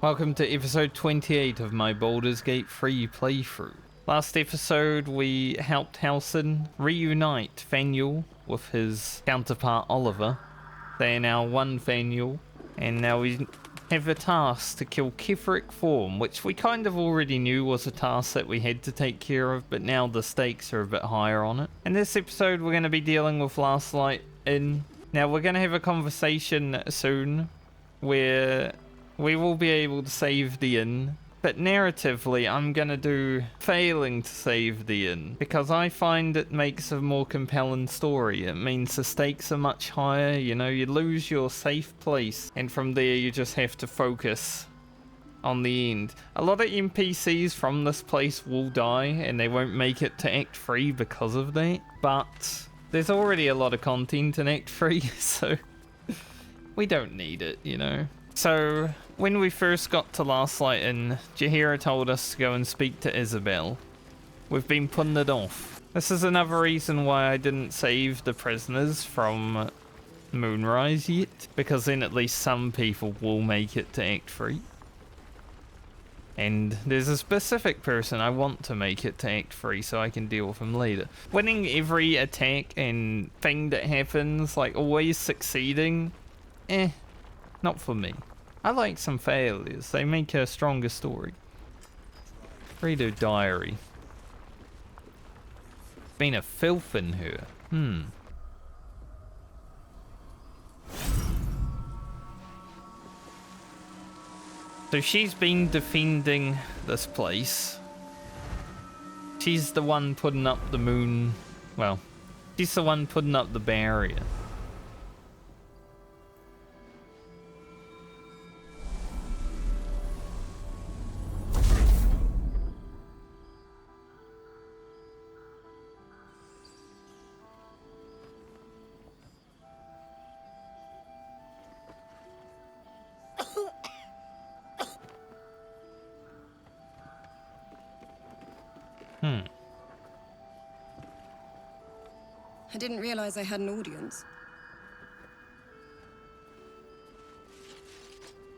Welcome to episode 28 of my Baldur's Gate 3 playthrough. Last episode we helped Halsin reunite Faniel with his counterpart Oliver. They are now one Faniel, and now we have a task to kill Kithric Form, which we kind of already knew was a task that we had to take care of, but now the stakes are a bit higher on it. In this episode we're going to be dealing with Last Light Inn. Now we're going to have a conversation soon where we will be able to save the inn, but narratively I'm going to do failing to save the inn because I find it makes a more compelling story. It means the stakes are much higher, you know, you lose your safe place and from there you just have to focus on the end. A lot of NPCs from this place will die and they won't make it to Act 3 because of that, but there's already a lot of content in Act 3, so we don't need it, you know. So, when we first got to Last Light Inn, Jaheira told us to go and speak to Isobel. We've been putting it off. This is another reason why I didn't save the prisoners from Moonrise yet, because then at least some people will make it to Act 3. And there's a specific person I want to make it to Act 3 so I can deal with him later. Winning every attack and thing that happens, like always succeeding, not for me. I like some failures. They make a stronger story. Read her diary. Been a filth in her. So she's been defending this place. She's the one putting up the moon. Well, she's the one putting up the barrier. I didn't realize I had an audience.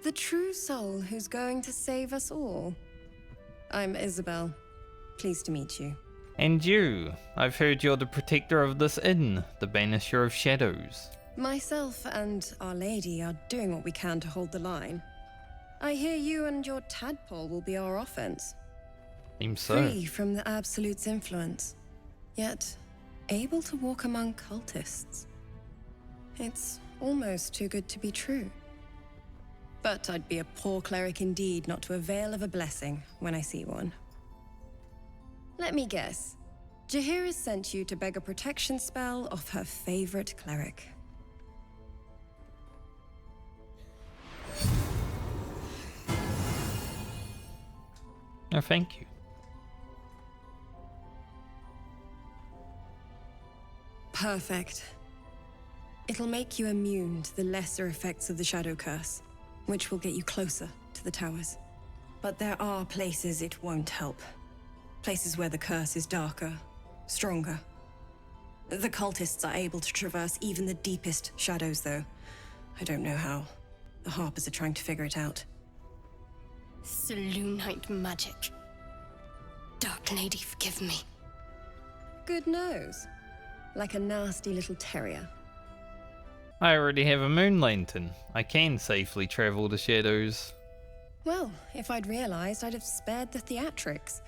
The true soul who's going to save us all. I'm Isobel. Pleased to meet you. And you. I've heard you're the protector of this inn, the banisher of shadows. Myself and Our Lady are doing what we can to hold the line. I hear you and your tadpole will be our offense. Seems so. Free from the Absolute's influence, yet able to walk among cultists. It's almost too good to be true. But I'd be a poor cleric indeed not to avail of a blessing when I see one. Let me guess. Jaheira sent you to beg a protection spell off her favorite cleric. Oh, thank you. Perfect. It'll make you immune to the lesser effects of the Shadow Curse, which will get you closer to the towers. But there are places it won't help. Places where the curse is darker, stronger. The cultists are able to traverse even the deepest shadows, though. I don't know how. The Harpers are trying to figure it out. Selûnite magic. Dark Lady, forgive me. Good nose. Like a nasty little terrier. I already have a moon lantern. I can safely travel the shadows. Well, if I'd realized, I'd have spared the theatrics.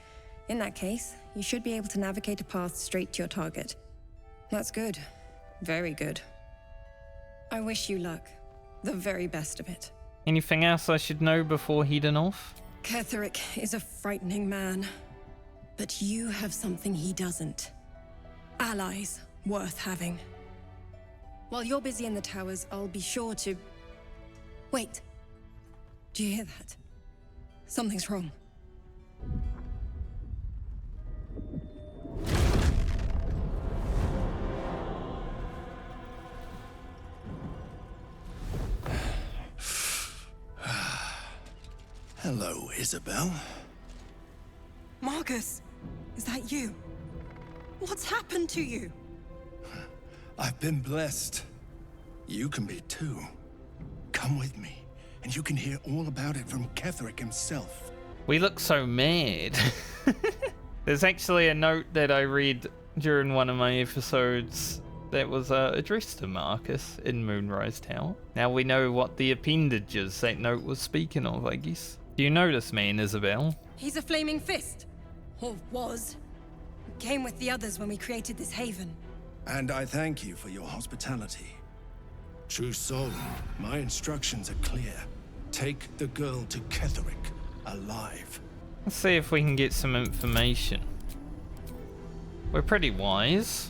In that case, you should be able to navigate a path straight to your target. That's good. Very good. I wish you luck. The very best of it. Anything else I should know before heading off? Kithric is a frightening man. But you have something he doesn't. Allies worth having. While you're busy in the towers, I'll be sure to... Wait. Do you hear that? Something's wrong. Hello, Isobel. Marcus, is that you? What's happened to you? I've been blessed. You can be too. Come with me. and you can hear all about it from Ketherick himself. We look so mad. There's actually a note that I read during one of my episodes that was addressed to Marcus in Moonrise Tower. Now we know what the appendages that note was speaking of, I guess. Do you know this man, Isobel? He's a flaming fist. Or was. Came with the others when we created this haven. And I thank you for your hospitality. True soul, my instructions are clear. Take the girl to Ketherick, alive. Let's see if we can get some information. We're pretty wise.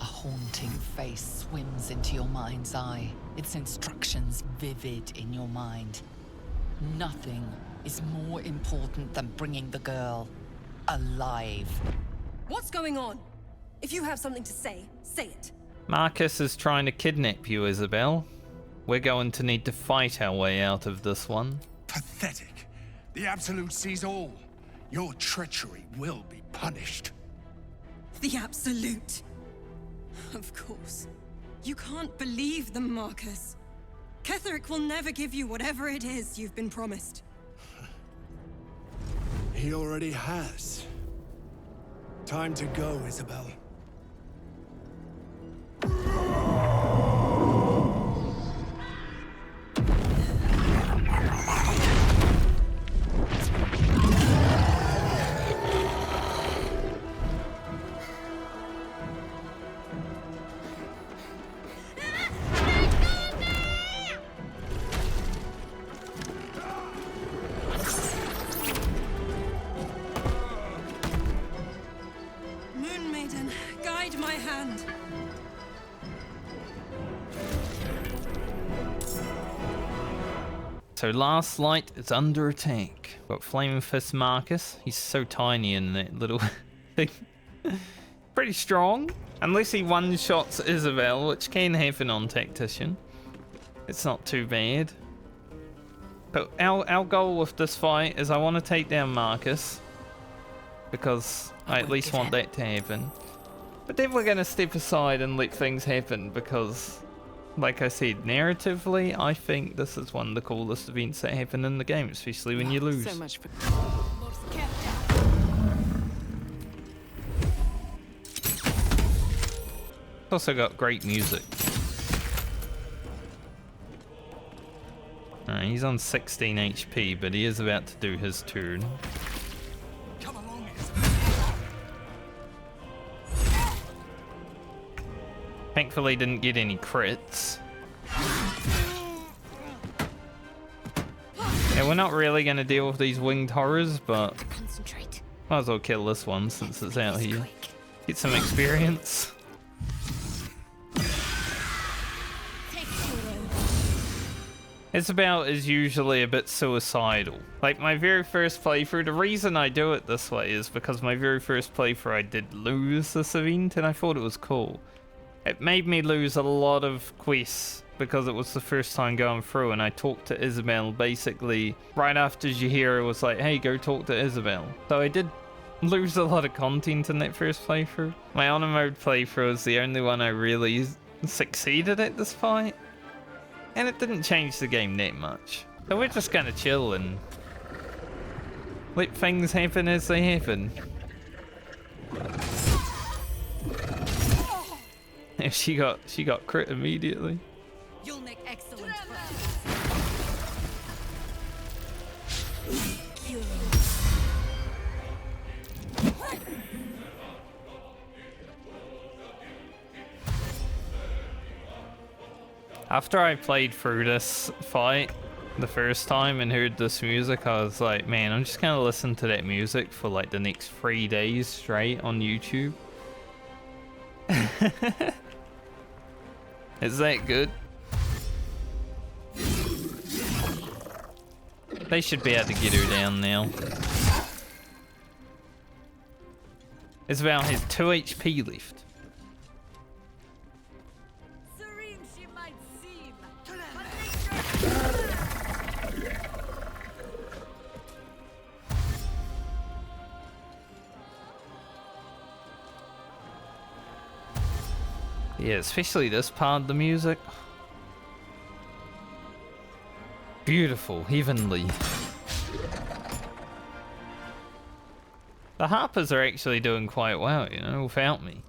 A haunting face swims into your mind's eye, its instructions vivid in your mind. Nothing is more important than bringing the girl alive. What's going on? If you have something to say, say it. Marcus is trying to kidnap you, Isobel. We're going to need to fight our way out of this one. Pathetic. The Absolute sees all. Your treachery will be punished. The Absolute. Of course. You can't believe them, Marcus. Ketherick will never give you whatever it is you've been promised. He already has. Time to go, Isobel. Moon Maiden, guide my hand. So Last Light is under attack. Got Flaming Fist Marcus. He's so tiny in that little thing. Pretty strong. Unless he one-shots Isobel, which can happen on Tactician. It's not too bad. But our goal with this fight is I want to take down Marcus. Because I at least want that to happen. But then we're going to step aside and let things happen because, like I said, narratively, I think this is one of the coolest events that happen in the game, especially when you lose. So much for... It's also got great music. He's on 16 HP, but he is about to do his turn. Thankfully didn't get any crits. Yeah, we're not really going to deal with these winged horrors, but Concentrate. might as well kill this one since it's out here. Get some experience. Isobel is usually a bit suicidal. Like my very first playthrough, the reason I do it this way is because my very first playthrough I did lose this event and I thought it was cool. It made me lose a lot of quests because it was the first time going through, and I talked to Isobel basically right after Jaheira was like, hey, go talk to Isobel. So I did lose a lot of content in that first playthrough. My honor mode playthrough is the only one I really succeeded at this fight. And it didn't change the game that much. So we're just gonna chill and let things happen as they happen. Yeah, she got crit immediately. You'll make excellent After I played through this fight the first time and heard this music, I was like, man, I'm just gonna listen to that music for like the next 3 days straight on YouTube. Is that good? They should be able to get her down now. Isobel has 2 HP left. Serene she might seem. Yeah, especially this part of the music. Beautiful, heavenly. The harpers are actually doing quite well, you know, without me.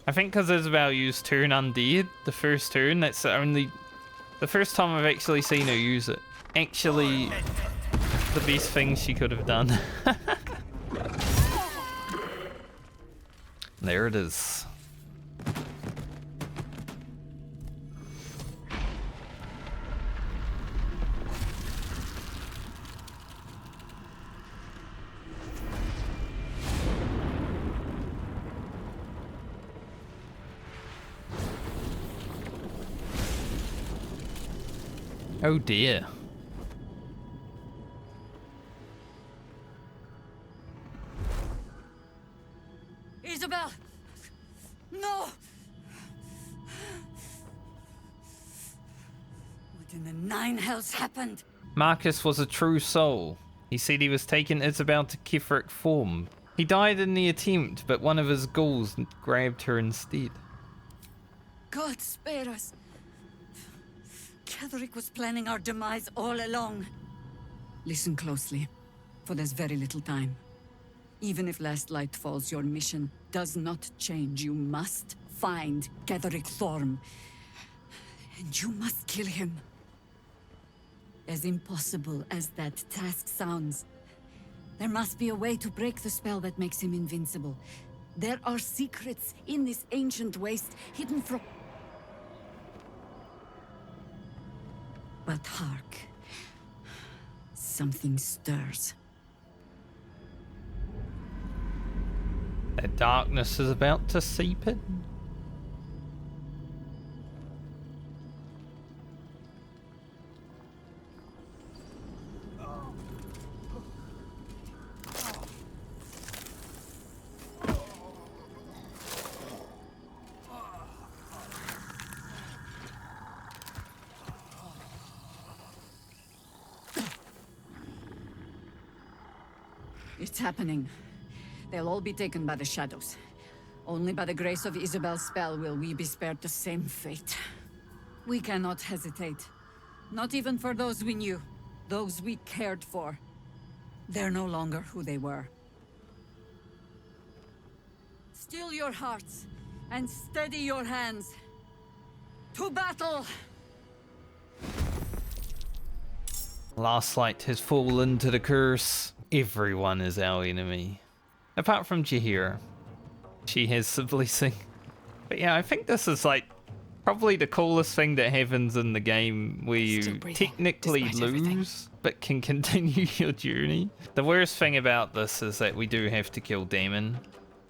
I think because Isobel used Turn Undead, the first turn, that's the first time I've actually seen her use it. Actually, the best thing she could have done. There it is. Oh dear. Isobel! No! What in the nine hells happened? Marcus was a true soul. He said he was taking Isobel to Kithric form. He died in the attempt, but one of his ghouls grabbed her instead. God spare us. Kithric was planning our demise all along. Listen closely, for there's very little time. Even if last light falls, your mission does not change. You must find Kithric Thorm. And you must kill him. As impossible as that task sounds, there must be a way to break the spell that makes him invincible. There are secrets in this ancient waste hidden from... But hark. Something stirs. That darkness is about to seep in. It's happening. They'll all be taken by the shadows. Only by the grace of Isobel's spell will we be spared the same fate. We cannot hesitate. Not even for those we knew. Those we cared for. They're no longer who they were. Still your hearts, and steady your hands. To battle! Last light has fallen to the curse. Everyone is our enemy. Apart from Jaheira. She has the blessing. But yeah, I think this is like probably the coolest thing that happens in the game where you technically lose but can continue your journey. The worst thing about this is that we do have to kill Damon.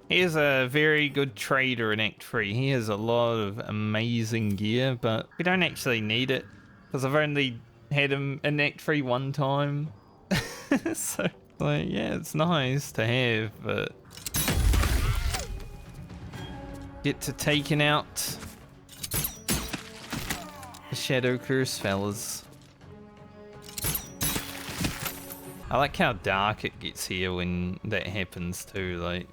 He is a very good trader in Act 3. He has a lot of amazing gear, but we don't actually need it because I've only had him in Act 3 one time. So, like, yeah, it's nice to have, but get to taking out the Shadow Curse fellas. I like how dark it gets here when that happens too. Like,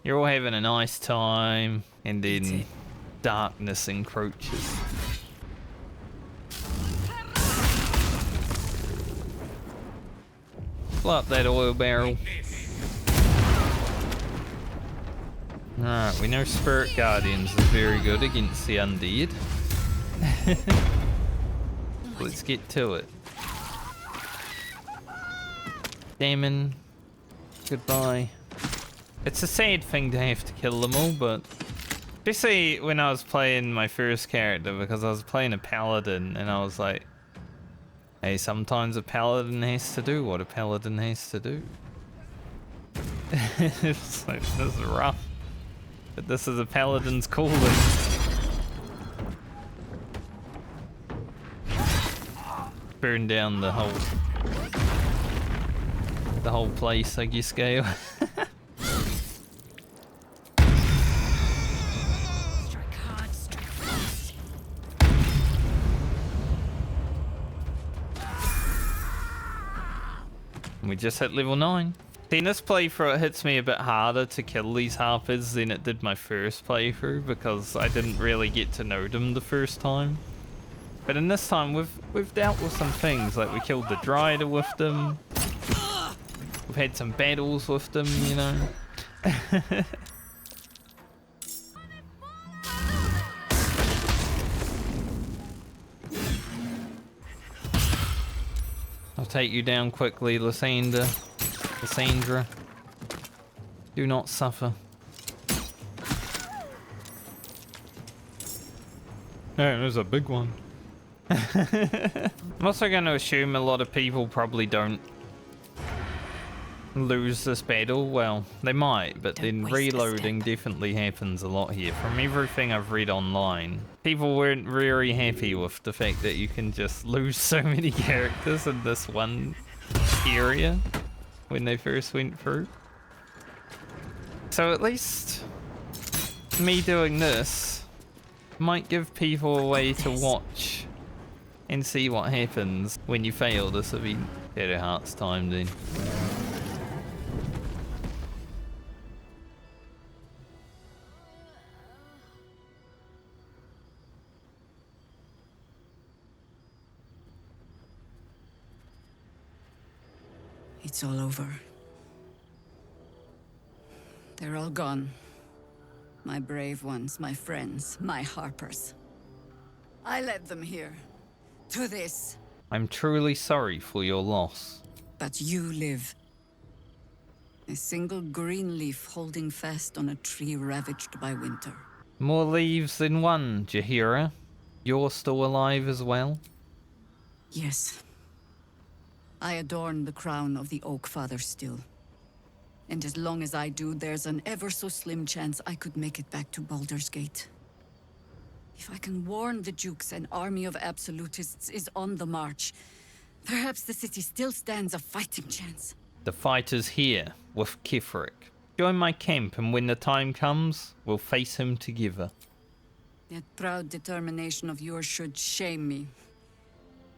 you're all having a nice time, and then darkness encroaches. Pull up that oil barrel. Alright, we know Spirit Guardians is very good against the undead. Let's get to it. Damon, goodbye. It's a sad thing to have to kill them all, but especially when I was playing my first character, because I was playing a paladin and I was like, hey, sometimes a paladin has to do what a paladin has to do. It's like, this is rough. But this is a paladin's calling. Burn down the whole place, I guess, Gale. Strike hard, strike fast. We just hit level 9. In this playthrough, it hits me a bit harder to kill these harpers than it did my first playthrough because I didn't really get to know them the first time. But in this time, we've dealt with some things, like we killed the Dryder with them. We've had some battles with them, you know. I'll take you down quickly, Lysandra. Do not suffer. Oh, there's a big one. I'm also going to assume a lot of people probably don't lose this battle. Well, they might, but then reloading definitely happens a lot here. From everything I've read online, people weren't very happy with the fact that you can just lose so many characters in this one area when they first went through. So at least me doing this might give people a way to watch and see what happens when you fail this event. Shadow Heart's time then. It's all over. They're all gone. My brave ones, my friends, my harpers. I led them here. To this. I'm truly sorry for your loss. But you live. A single green leaf holding fast on a tree ravaged by winter. More leaves than one, Jaheira. You're still alive as well? Yes. I adorn the crown of the Oak Father still. And as long as I do, there's an ever so slim chance I could make it back to Baldur's Gate. If I can warn the Dukes an army of absolutists is on the march, perhaps the city still stands a fighting chance. The fight is here, with Kitheric. Join my camp, and when the time comes, we'll face him together. That proud determination of yours should shame me.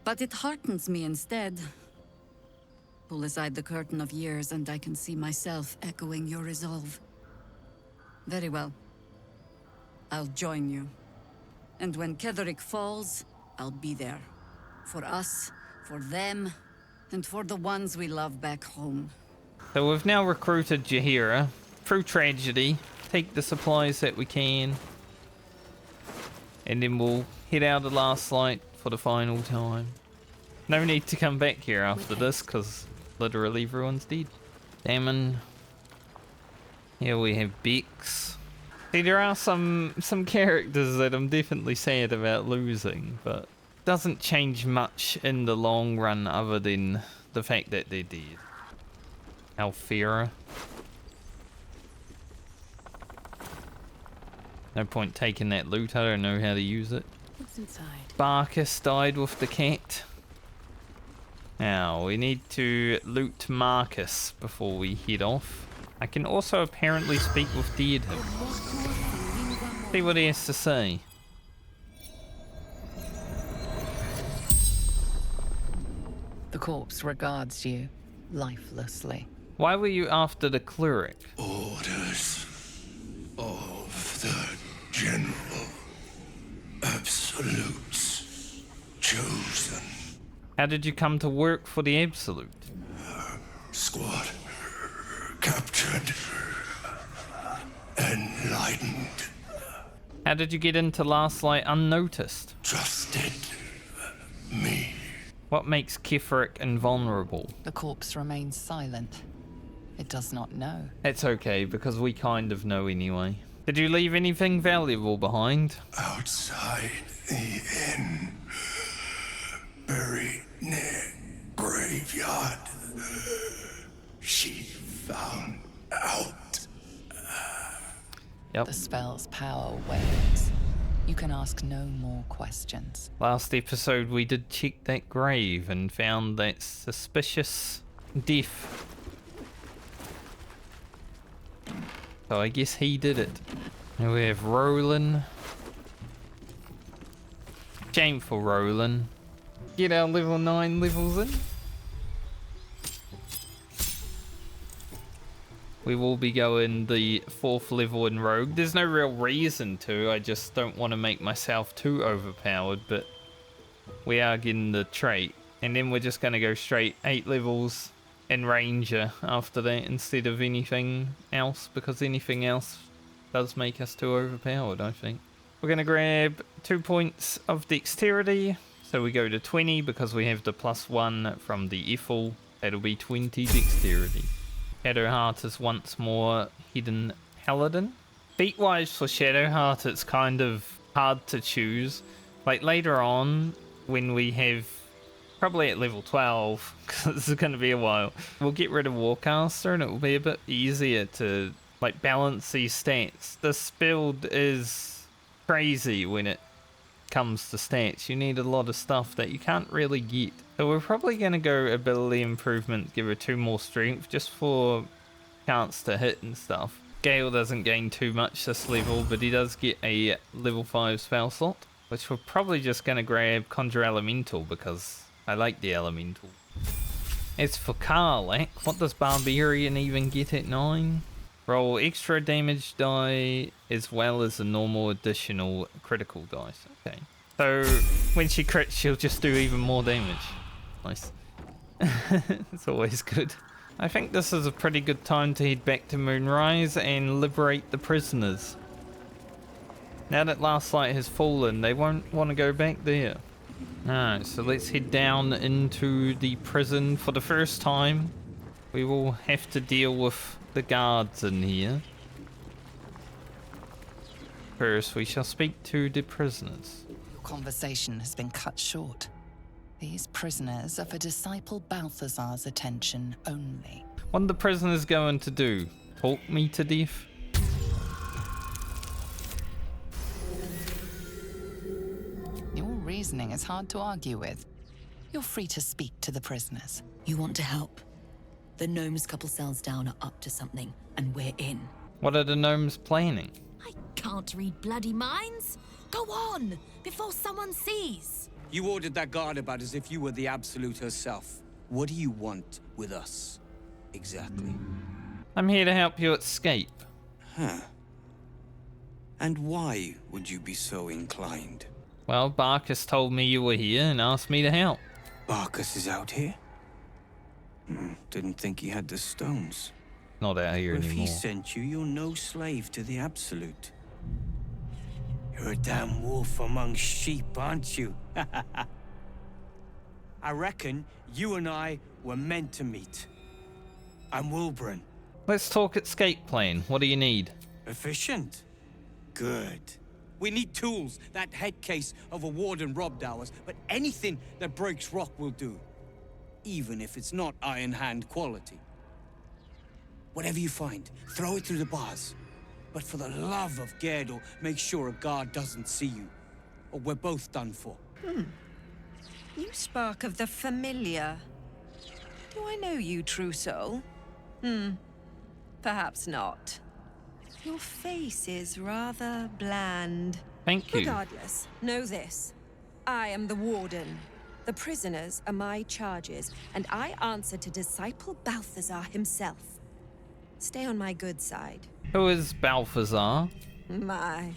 But it heartens me instead. Pull aside the curtain of years, and I can see myself echoing your resolve. Very well. I'll join you. And when Ketheric falls, I'll be there. For us, for them, and for the ones we love back home. So we've now recruited Jaheira. Through tragedy, take the supplies that we can. And then we'll head out of Last Light for the final time. No need to come back here after this, because literally everyone's dead. Damon. Here we have Bex. See, there are some characters that I'm definitely sad about losing, but doesn't change much in the long run other than the fact that they're dead. Alfira. No point taking that loot, I don't know how to use it. What's inside? Barkus died with the cat. Now, we need to loot Marcus before we head off. I can also apparently speak with Deadham. See what he has to say. The corpse regards you lifelessly. Why were you after the cleric? Orders of the General. Absolutes. Chosen. How did you come to work for the Absolute? Squad. Captured. Enlightened. How did you get into Last Light unnoticed? Trusted me. What makes Kitheric invulnerable? The corpse remains silent. It does not know. It's okay, because we kind of know anyway. Did you leave anything valuable behind? Outside the inn. Buried near graveyard. She found out. Yep. The spell's power wanes. You can ask no more questions. Last episode we did check that grave and found that suspicious death. So I guess he did it. Now we have Roland. Shameful Roland. Get our level 9 levels in. we will be going the 4th level in Rogue. There's no real reason to, I just don't want to make myself too overpowered, but we are getting the trait. And then we're just going to go straight 8 levels in Ranger after that instead of anything else, because anything else does make us too overpowered, I think. We're going to grab 2 points of Dexterity, so we go to 20 because we have the +1 from the Ethel. That'll be 20 Dexterity. Shadowheart is once more Hidden Paladin. Feat-wise for Shadowheart, it's kind of hard to choose. Like later on, when we have, probably at level 12, because this is going to be a while, we'll get rid of Warcaster and it will be a bit easier to like balance these stats. This build is crazy when it comes to stats. You need a lot of stuff that you can't really get. So we're probably going to go ability improvement, give her 2 more strength just for chance to hit and stuff. Gale doesn't gain too much this level, but he does get a level 5 spell slot, which we're probably just going to grab Conjure Elemental because I like the Elemental. As for Karlach, what does Barbarian even get at 9? Roll extra damage die as well as a normal additional critical dice. Okay. So when she crits, she'll just do even more damage. Nice. It's always good. I think this is a pretty good time to head back to Moonrise and liberate the prisoners. Now that Last Light has fallen, they won't want to go back there. Alright, so let's head down into the prison. For the first time, we will have to deal with the guards in here. First, we shall speak to the prisoners. Your conversation has been cut short. These prisoners are for Disciple Balthazar's attention only. What are the prisoners going to do? Talk me to death? Your reasoning is hard to argue with. You're free to speak to the prisoners. You want to help? The gnomes couple cells down are up to something, and we're in. What are the gnomes planning? I can't read bloody minds. Go on, before someone sees. You ordered that guard about as if you were the Absolute herself. What do you want with us, exactly? I'm here to help you escape. Huh. And why would you be so inclined? Well, Barkus told me you were here and asked me to help. Barkus is out here? Didn't think he had the stones. Not out here If anymore. he sent you, you're no slave to the Absolute. You're a damn wolf among sheep, aren't you? I reckon you and I were meant to meet. I'm Wilburn. Let's talk escape plan. What do you need? Efficient? Good. We need tools. That head case of a warden robbed ours, but anything that breaks rock will do. Even if it's not Iron Hand quality. Whatever you find, throw it through the bars. But for the love of Gerdel, make sure a guard doesn't see you, or we're both done for. You spark of the familiar. Do I know you, true soul? Perhaps not. Your face is rather bland. Thank you. Regardless, know this. I am the warden. The prisoners are my charges, and I answer to Disciple Balthazar himself. Stay on my good side. Who is Balthazar? My.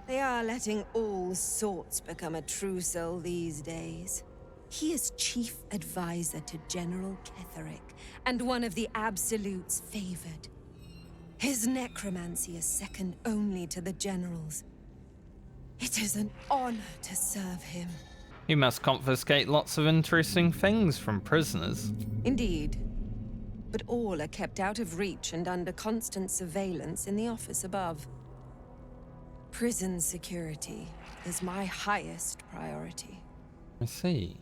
They are letting all sorts become a true soul these days. He is chief advisor to General Ketherick, and one of the Absolute's favored. His necromancy is second only to the General's. It is an honor to serve him. You must confiscate lots of interesting things from prisoners. Indeed. But all are kept out of reach and under constant surveillance in the office above. Prison security is my highest priority. I see.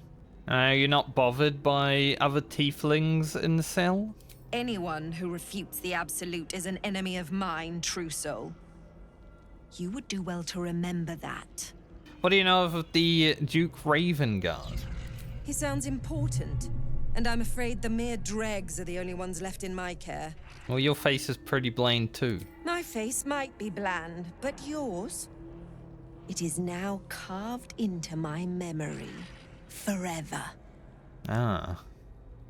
You're not bothered by other tieflings in the cell? Anyone who refutes the Absolute is an enemy of mine, true soul. You would do well to remember that. What do you know of the Duke Ravengard? He sounds important, and I'm afraid the mere dregs are the only ones left in my care. Well, your face is pretty bland too. My face might be bland, but yours? It is now carved into my memory. Forever. Ah.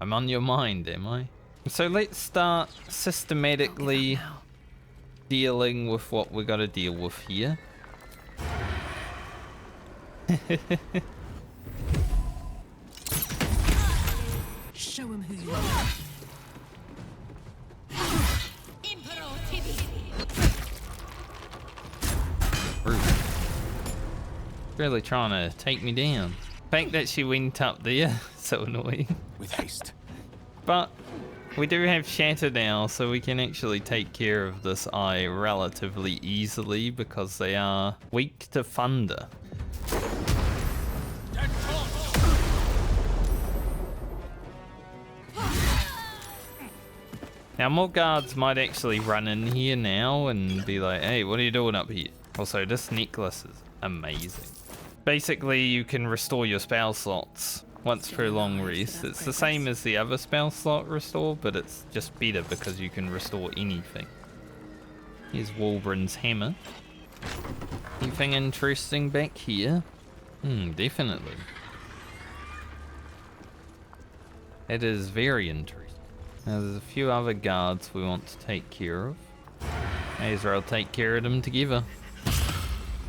I'm on your mind, am I? So let's start systematically dealing with what we gotta deal with here. Show him who you are. Really trying to take me down. The fact that she went up there, so annoying. With haste. But we do have Shatter now, so we can actually take care of this eye relatively easily because they are weak to thunder. Now more guards might actually run in here now and be like, hey, what are you doing up here? Also, this necklace is amazing. Basically, you can restore your spell slots once per long rest. It's the same as the other spell slot restore, but it's just better because you can restore anything. Here's Wulbren's hammer. Anything interesting back here? Definitely. It is very interesting. Now there's a few other guards we want to take care of. May as well take care of them together.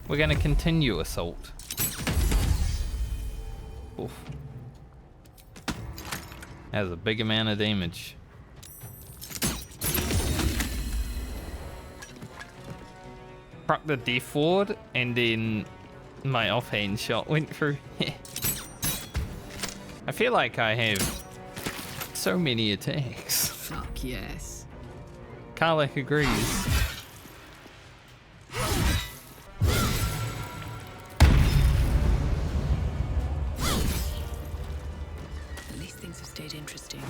We're going to continue assault. Oof. That was a big amount of damage. Proc the death ward and then my offhand shot went through. I feel like I have so many attacks. Fuck yes. Karlach agrees. These things have stayed interesting.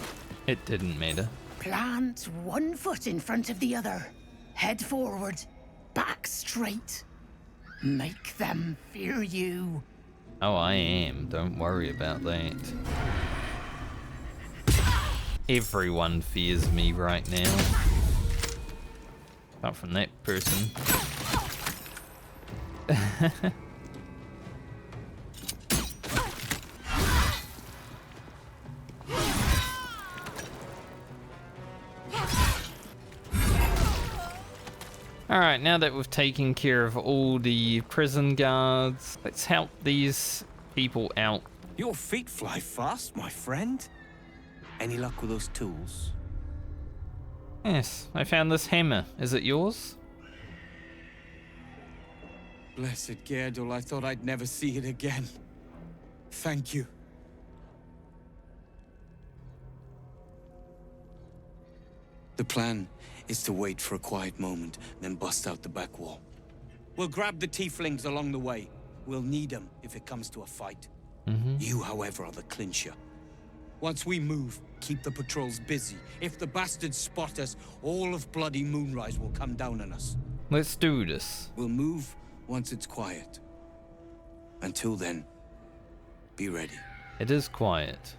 It didn't matter. Plant one foot in front of the other. Head forward. Back straight. Make them fear you. Oh, I am. Don't worry about that. Everyone fears me right now. Apart from that person. Alright, now that we've taken care of all the prison guards, let's help these people out. Your feet fly fast, my friend. Any luck with those tools? Yes, I found this hammer. Is it yours? Blessed Gerdul, I thought I'd never see it again. Thank you. The plan is to wait for a quiet moment, then bust out the back wall. We'll grab the tieflings along the way. We'll need them if it comes to a fight. You, however, are the clincher. Once we move, keep the patrols busy. If the bastards spot us, all of bloody Moonrise will come down on us. Let's do this. We'll move once it's quiet. Until then, be ready. It is quiet.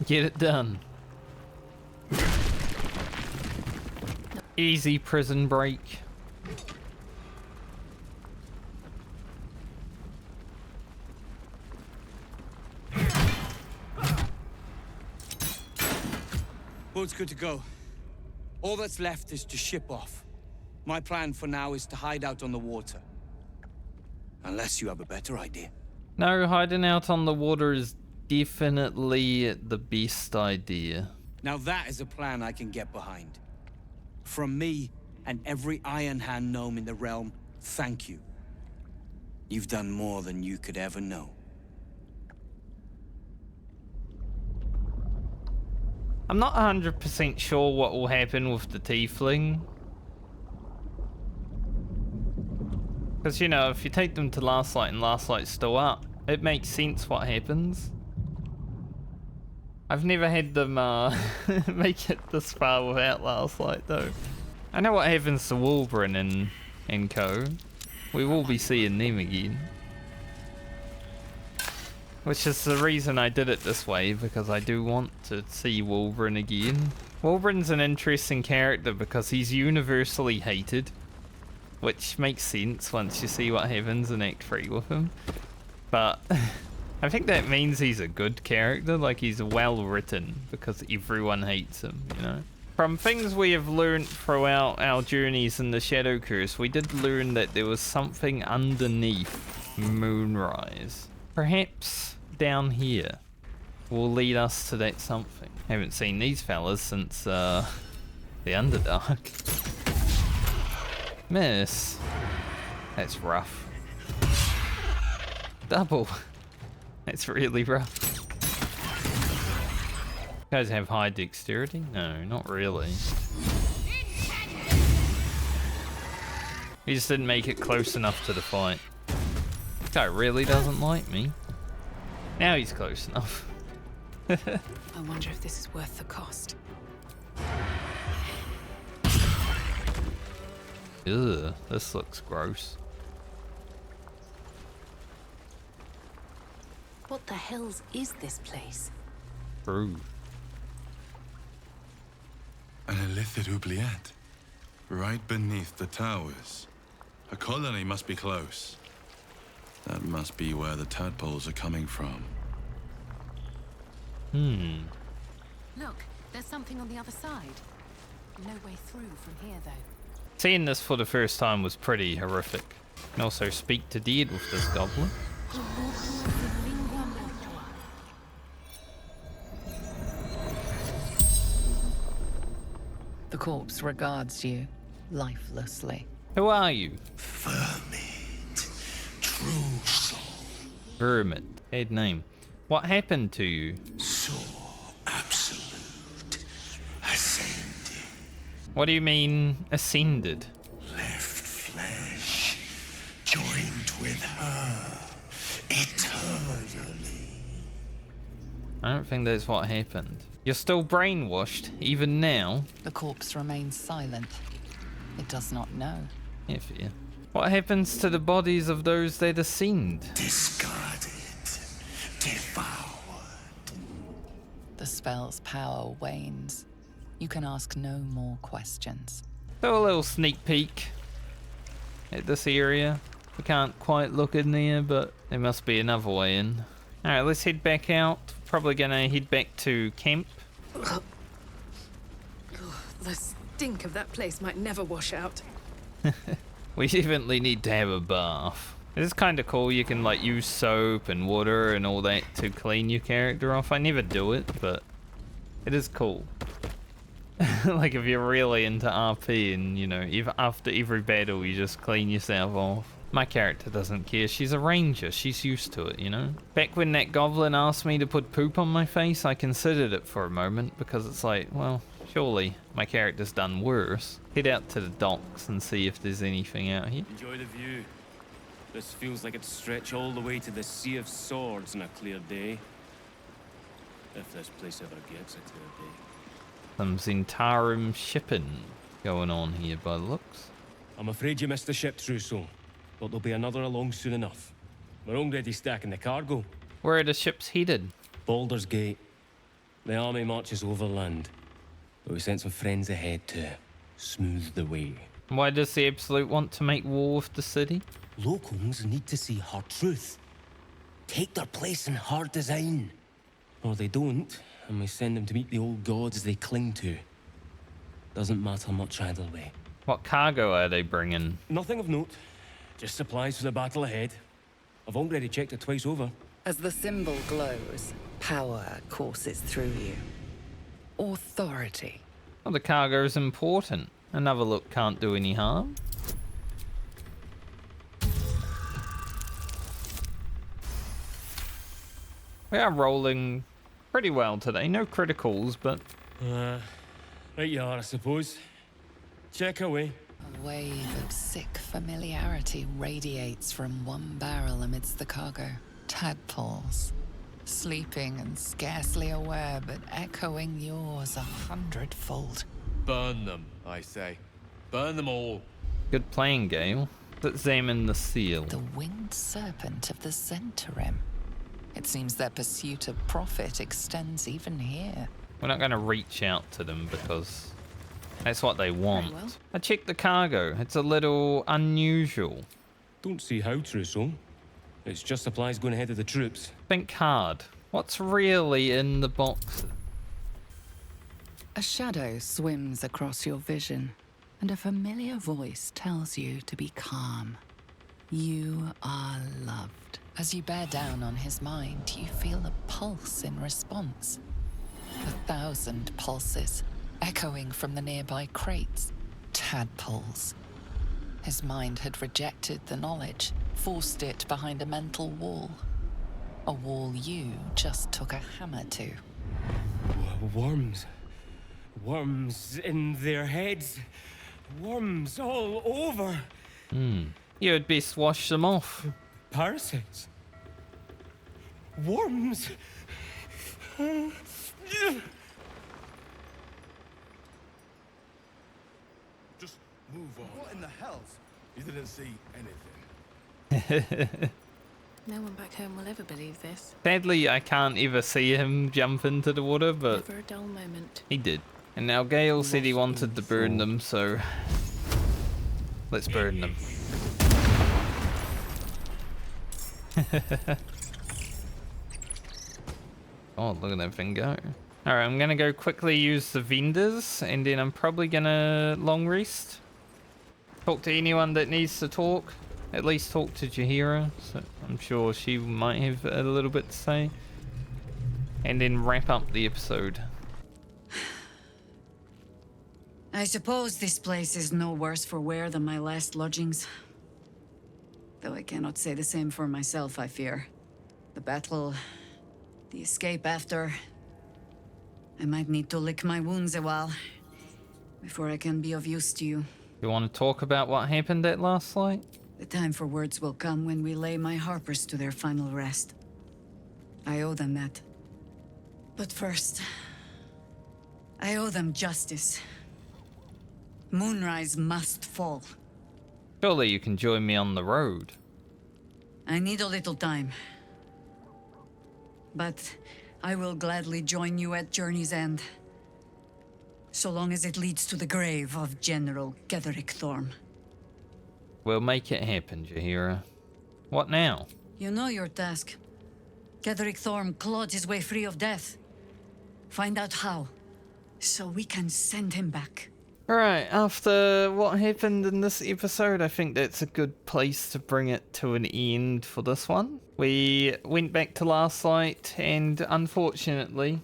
Get it done. Easy prison break. Boat's good to go. All that's left is to ship off. My plan for now is to hide out on the water. Unless you have a better idea. No, hiding out on the water is definitely the best idea. Now that is a plan I can get behind. From me and every Iron Hand gnome in the realm, thank you. You've done more than you could ever know. I'm not 100% sure what will happen with the tiefling. Because, you know, if you take them to Last Light and Last Light's still up, it makes sense what happens. I've never had them make it this far without Last Light, though. I know what happens to Wulbren and co. We will be seeing them again. Which is the reason I did it this way, because I do want to see Wulbren again. Wulbren's an interesting character because he's universally hated. Which makes sense once you see what happens in Act 3 with him. But I think that means he's a good character, like he's well written, because everyone hates him, you know? From things we have learned throughout our journeys in the Shadow Curse, we did learn that there was something underneath Moonrise. Perhaps down here will lead us to that something. Haven't seen these fellas since the Underdark. Miss. That's rough. Double. That's really rough. You guys have high dexterity? No, not really. He just didn't make it close enough to the fight. This guy really doesn't like me. Now he's close enough. I wonder if this is worth the cost. Ugh, this looks gross. What the hells is this place? True. An illithid oubliette. Right beneath the towers. A colony must be close. That must be where the tadpoles are coming from. Look, there's something on the other side. No way through from here, though. Seeing this for the first time was pretty horrific. You can also speak to dead with this goblin. The corpse regards you lifelessly. Who are you? Vermit. True soul. Vermit. Bad name. What happened to you? So absolute. Ascended. What do you mean, ascended? Left flesh. Joined with her. Eternally. I don't think that's what happened. You're still brainwashed, even now? The corpse remains silent. It does not know. Yeah, for you. What happens to the bodies of those that ascend? Discarded. Devoured. The spell's power wanes. You can ask no more questions. So a little sneak peek at this area. We can't quite look in there, but there must be another way in. Alright, let's head back out. Probably gonna head back to camp. The stink of that place might never wash out. We definitely need to have a bath. It is kind of cool. You can like use soap and water and all that to clean your character off. I never do it, but it is cool. Like if you're really into RP and, you know, after every battle you just clean yourself off. My character doesn't care. She's a ranger. She's used to it, you know? Back when that goblin asked me to put poop on my face, I considered it for a moment because it's like, well, surely my character's done worse. Head out to the docks and see if there's anything out here. Enjoy the view. This feels like it'd stretch all the way to the Sea of Swords on a clear day. If this place ever gets a clear day. Some Zentarum shipping going on here by the looks. I'm afraid you missed the ship, Trousseau. But there'll be another along soon enough. We're already stacking the cargo. Where are the ships headed? Baldur's Gate. The army marches overland. But we sent some friends ahead to smooth the way. Why does the Absolute want to make war with the city? Locals need to see her truth. Take their place in her design. Or they don't, and we send them to meet the old gods they cling to. Doesn't matter much either way. What cargo are they bringing? Nothing of note. Just supplies for the battle ahead. I've already checked it twice over. As the symbol glows, power courses through you. Authority. Well, the cargo is important. Another look can't do any harm. We are rolling pretty well today. No criticals, but... Right you are, I suppose. Check away. A wave of sick familiarity radiates from one barrel amidst the cargo. Tadpoles. Sleeping and scarcely aware, but echoing yours 100-fold. Burn them, I say. Burn them all. Good playing, Gale. Examine the seal. The winged serpent of the Zentarum. It seems their pursuit of profit extends even here. We're not going to reach out to them because that's what they want. Very well. I checked the cargo. It's a little unusual. Don't see how, Trousseau. It's just supplies going ahead of the troops. Think hard. What's really in the boxes? A shadow swims across your vision, and a familiar voice tells you to be calm. You are loved. As you bear down on his mind, you feel a pulse in response. 1,000 pulses, echoing from the nearby crates. Tadpoles. His mind had rejected the knowledge, forced it behind a mental wall. A wall you just took a hammer to. Worms. Worms in their heads. Worms all over. You had best wash them off. Parasites. Worms. Just move on. What in the hell? You didn't see anything. No one back home will ever believe this. Sadly, I can't ever see him jump into the water, but Never a dull moment. he did. And now Gale said he wanted to burn them, so let's burn them. Oh, look at that thing go. Alright, I'm gonna go quickly use the vendors, and then I'm probably gonna long rest. Talk to anyone that needs to talk. At least talk to Jaheira, so I'm sure she might have a little bit to say. And then wrap up the episode. I suppose this place is no worse for wear than my last lodgings. Though I cannot say the same for myself, I fear. The battle, the escape after. I might need to lick my wounds a while before I can be of use to you. You want to talk about what happened at last light? The time for words will come when we lay my harpers to their final rest. I owe them that. But first, I owe them justice. Moonrise must fall. Surely you can join me on the road. I need a little time. But I will gladly join you at Journey's End. So long as it leads to the grave of General Ketherick Thorm. We'll make it happen, Jaheira. What now? You know your task. Ketherick Thorm clawed his way free of death. Find out how, so we can send him back. Alright, after what happened in this episode, I think that's a good place to bring it to an end for this one. We went back to last light, and unfortunately,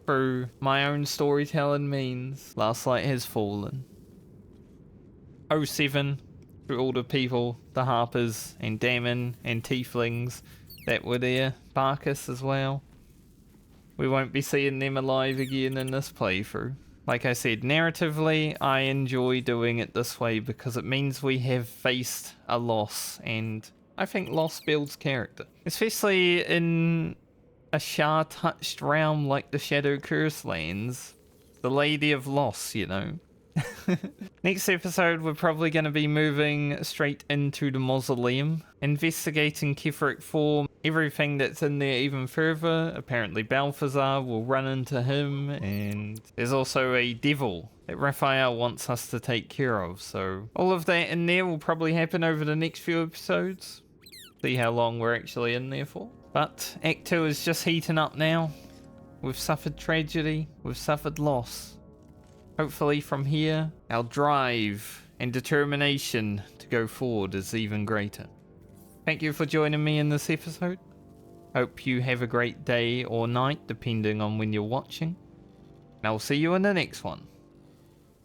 through my own storytelling means, last light has fallen. 07, through all the people, the Harpers, and Damon, and Tieflings that were there, Barkus as well. We won't be seeing them alive again in this playthrough. Like I said, narratively, I enjoy doing it this way because it means we have faced a loss, and I think loss builds character. Especially in a Shah-touched realm like the Shadow Curse lands. The Lady of Loss, you know. Next episode, we're probably going to be moving straight into the mausoleum, investigating Ketherick Thorm, everything that's in there even further. Apparently Balthazar will run into him, and there's also a devil that Raphael wants us to take care of, so all of that in there will probably happen over the next few episodes. See how long we're actually in there for. But Act 2 is just heating up now. We've suffered tragedy, we've suffered loss. Hopefully from here, our drive and determination to go forward is even greater. Thank you for joining me in this episode. Hope you have a great day or night, depending on when you're watching. And I'll see you in the next one.